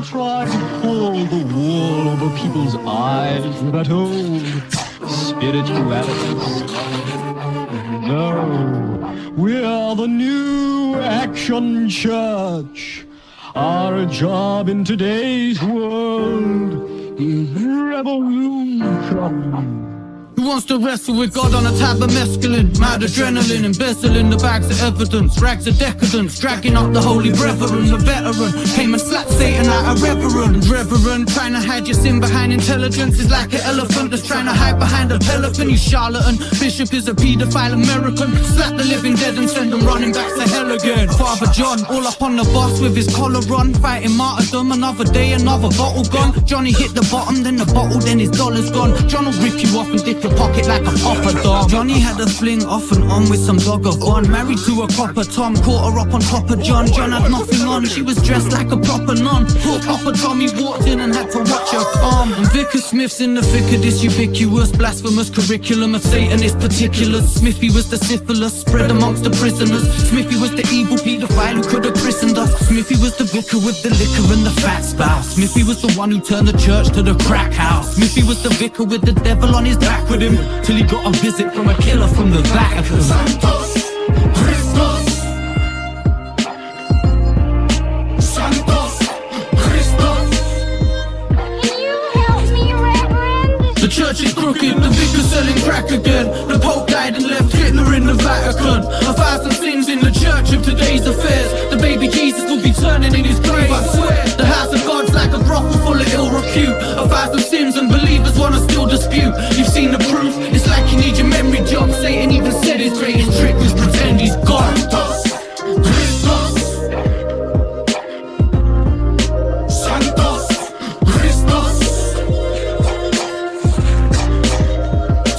try to pull the wool over people's eyes with that old spirituality stuff. No, we're the New Action Church. Our job in today's world is revolution. Who wants to wrestle with God on a tab of mescaline? Mad adrenaline, embezzling the bags of evidence. Rags of decadence, dragging up the holy brethren. The veteran came and slapped Satan out of reverend. Reverend, trying to hide your sin behind intelligence is like an elephant that's trying to hide behind a pelican. You charlatan, bishop is a paedophile American. Slap the living dead and send them running back to hell again. Father John, all up on the bus with his collar on, fighting martyrdom. Another day, another bottle gone. Johnny hit the bottom, then the bottle, then his dollar's gone. John will rip you off and dip your pocket like a popper dog. Johnny had a fling off and on with some dog of one. Married to a copper Tom, caught her up on top of John. John had nothing on, she was dressed like a proper nun. Poor Papa Tommy walked in and had to watch her come. And Vicar Smith's in the thick of this ubiquitous blasphemous curriculum of Satanist particulars. Smithy was the syphilis spread amongst the prisoners. Smithy was the evil paedophile who could have christened us. Smithy was the vicar with the liquor and the fat spouse. Smithy was the one who turned the church to the crack house. Smithy was the vicar with the devil on his back with him, till he got a visit from a killer from the Vatican. Santos, Christos. Santos, Christos. Can you help me, Reverend? The church is crooked, the vicar's selling crack again. The Pope died and left Hitler in the Vatican. 1,000 sins in the church of today's affairs. The baby Jesus will be turning in his grave, I swear. The house of God's like a brothel full of ill repute. 1,000 sins and believers wanna still dispute. You've seen the proof, it's like you need your memory jog. Satan even said his greatest trick was pretend he's God. Santos, Christos. Santos, Christos.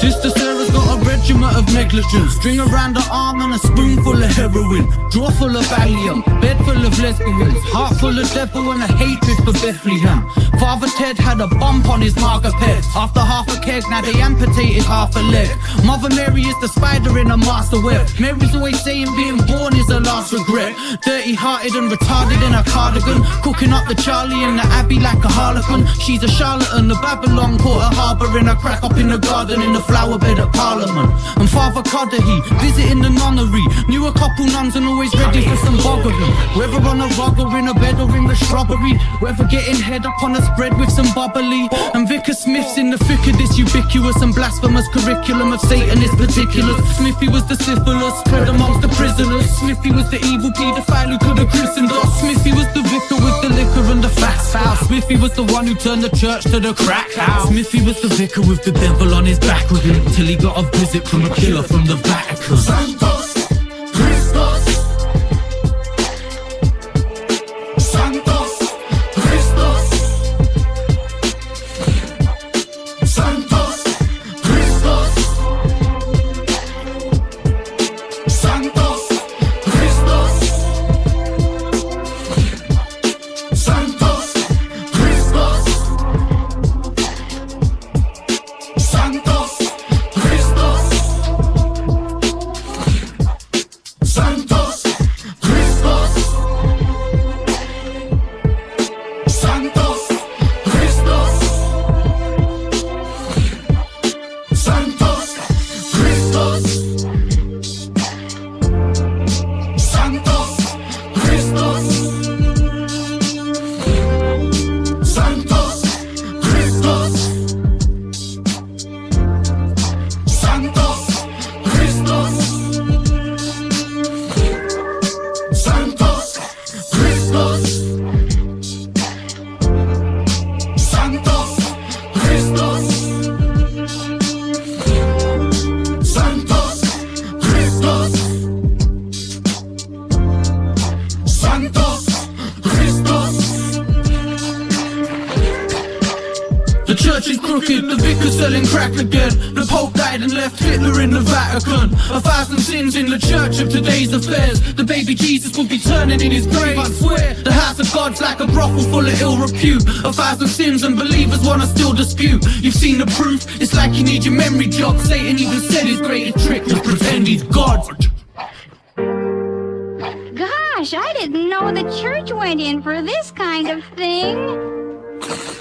Sister Sarah's got a regiment of negligence. String around her arm and a spoonful of heroin. Drawer full of Valium, bed full of lesbians. Heart full of devil and a hatred for Bethlehem. Father Ted had a bump on his margapet. After half a keg, now they amputated half a leg. Mother Mary is the spider in a master web. Mary's always saying being born is her last regret. Dirty-hearted and retarded in a cardigan. Cooking up the Charlie in the Abbey like a harlequin. She's a charlatan, the Babylon port her harbouring a crack up in the garden in the flower bed at Parliament. And Father Cudahy, visiting the nunnery. Knew a couple nuns and always ready for some boggery. Whether on a rug or in a bed or in the shrubbery. Whether getting head up on a spread with some bubbly. And Vicar Smith's in the thick of this ubiquitous and blasphemous curriculum of Satanist particulars. Smithy was the syphilis spread amongst the prisoners. Smithy was the evil paedophile who could have christened us. Smithy was the vicar with the liquor and the fat spouse. Smithy was the one who turned the church to the crack house. Smithy was the vicar with the devil on his back with him, till he got a visit from a killer from the Vatican. Santos, Christos. Santos, Christos. Santos, Christos. Santos, Christos. Santos, Christos. Santos, Christos. Santos, Christos. Santos, Christos. Santos, Christos. Santos, Christos. Santos, Christos. Santos, Christos. Santos, Christos. Santos, Christos. Santos, Christos. Santos, Christos. The church is crooked, the vicar's selling crack again. The Pope died and left Hitler in the Vatican. 1,000 sins in the church of today's affairs. The baby Jesus will be turning in his grave, I swear. The house of God's like a brothel full of ill repute. 1,000 sins and believers wanna still dispute. You've seen the proof, it's like you need your memory jog. Satan even said his greatest trick was pretend he's God. God, gosh, I didn't know the church went in for this kind of thing.